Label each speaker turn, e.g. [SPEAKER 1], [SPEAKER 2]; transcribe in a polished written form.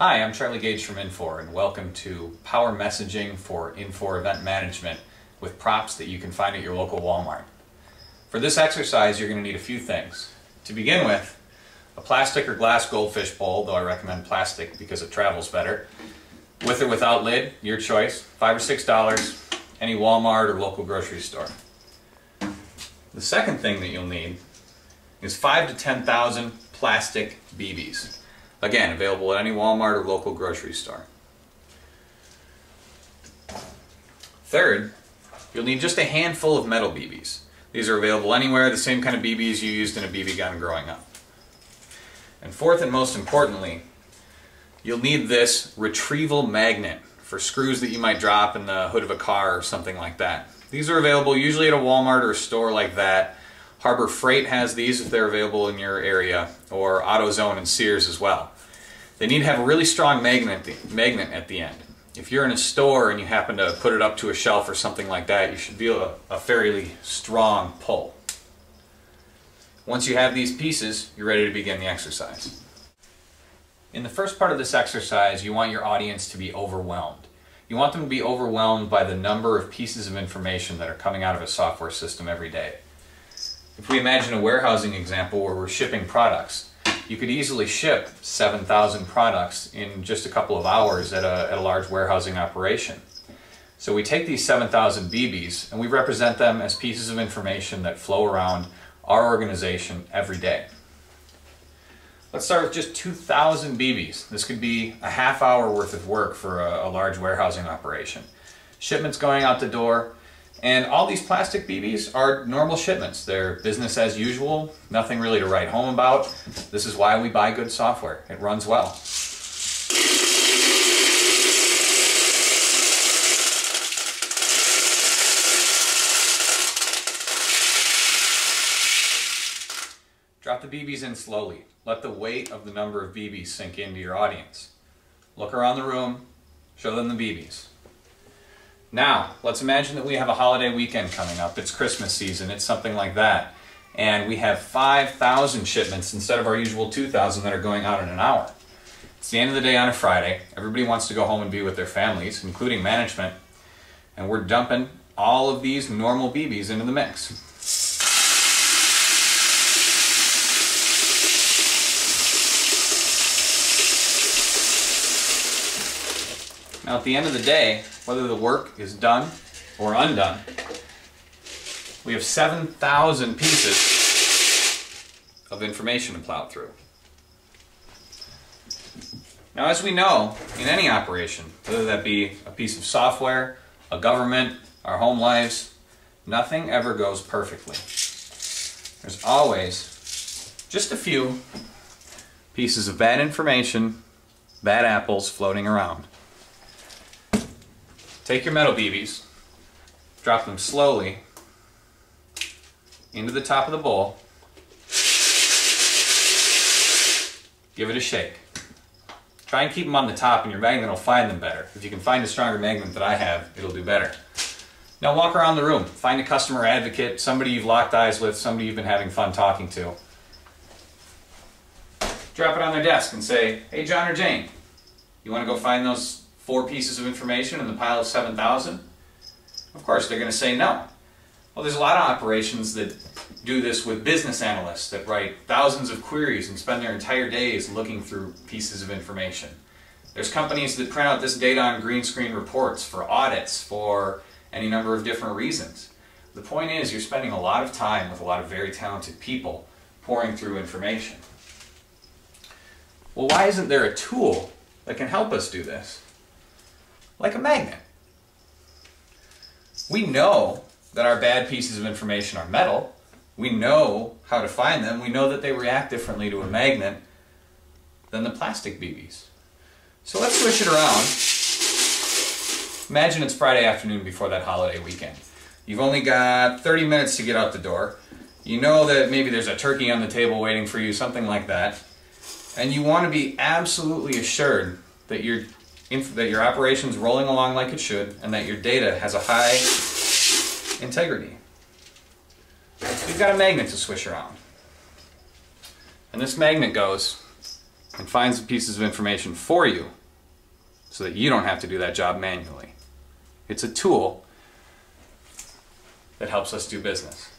[SPEAKER 1] Hi, I'm Charlie Gage from Infor, and welcome to Power Messaging for Infor Event Management with props that you can find at your local Wal Mart. For this exercise, you're going to need a few things. To begin with, a plastic or glass goldfish bowl, though I recommend plastic because it travels better. With or without lid, your choice, $5 or $6, any Walmart or local grocery store. The second thing that you'll need is 5,000 to 10,000 plastic BBs. Again, available at any Walmart or local grocery store. Third, you'll need just a handful of metal BBs. These are available anywhere, the same kind of BBs you used in a BB gun growing up. And fourth and most importantly, you'll need this retrieval magnet for screws that you might drop in the hood of a car or something like that. These are available usually at a Walmart or a store like that. Harbor Freight has these if they're available in your area, or AutoZone and Sears as well. They need to have a really strong magnet at the end. If you're in a store and you happen to put it up to a shelf or something like that, you should feel a fairly strong pull. Once you have these pieces, you're ready to begin the exercise. In the first part of this exercise, you want your audience to be overwhelmed. You want them to be overwhelmed by the number of pieces of information that are coming out of a software system every day. If we imagine a warehousing example where we're shipping products, you could easily ship 7,000 products in just a couple of hours at a large warehousing operation. So we take these 7,000 BBs and we represent them as pieces of information that flow around our organization every day. Let's start with just 2,000 BBs. This could be a half hour worth of work for a large warehousing operation. Shipments going out the door, and all these plastic BBs are normal shipments. They're business as usual, nothing really to write home about. This is why we buy good software. It runs well. Drop the BBs in slowly. Let the weight of the number of BBs sink into your audience. Look around the room, show them the BBs. Now, let's imagine that we have a holiday weekend coming up. It's Christmas season, it's something like that. And we have 5,000 shipments instead of our usual 2,000 that are going out in an hour. It's the end of the day on a Friday. Everybody wants to go home and be with their families, including management. And we're dumping all of these normal BBs into the mix. Now at the end of the day, whether the work is done or undone, we have 7,000 pieces of information to plow through. Now as we know, in any operation, whether that be a piece of software, a government, our home lives, nothing ever goes perfectly. There's always just a few pieces of bad information, bad apples floating around. Take your metal BBs, drop them slowly into the top of the bowl, give it a shake. Try and keep them on the top and your magnet will find them better. If you can find a stronger magnet than I have, it'll do better. Now walk around the room, find a customer advocate, somebody you've locked eyes with, somebody you've been having fun talking to. Drop it on their desk and say, "Hey John or Jane, you want to go find those 4 pieces of information in the pile of 7,000? Of course, they're going to say no. Well, there's a lot of operations that do this with business analysts that write thousands of queries and spend their entire days looking through pieces of information. There's companies that print out this data on green screen reports for audits for any number of different reasons. The point is, you're spending a lot of time with a lot of very talented people pouring through information. Well, why isn't there a tool that can help us do this? Like a magnet. We know that our bad pieces of information are metal. We know how to find them. We know that they react differently to a magnet than the plastic BBs. So let's switch it around. Imagine it's Friday afternoon before that holiday weekend. You've only got 30 minutes to get out the door. You know that maybe there's a turkey on the table waiting for you, something like that. And you want to be absolutely assured that your operation's rolling along like it should, and that your data has a high integrity. So you've got a magnet to swish around. And this magnet goes and finds the pieces of information for you so that you don't have to do that job manually. It's a tool that helps us do business.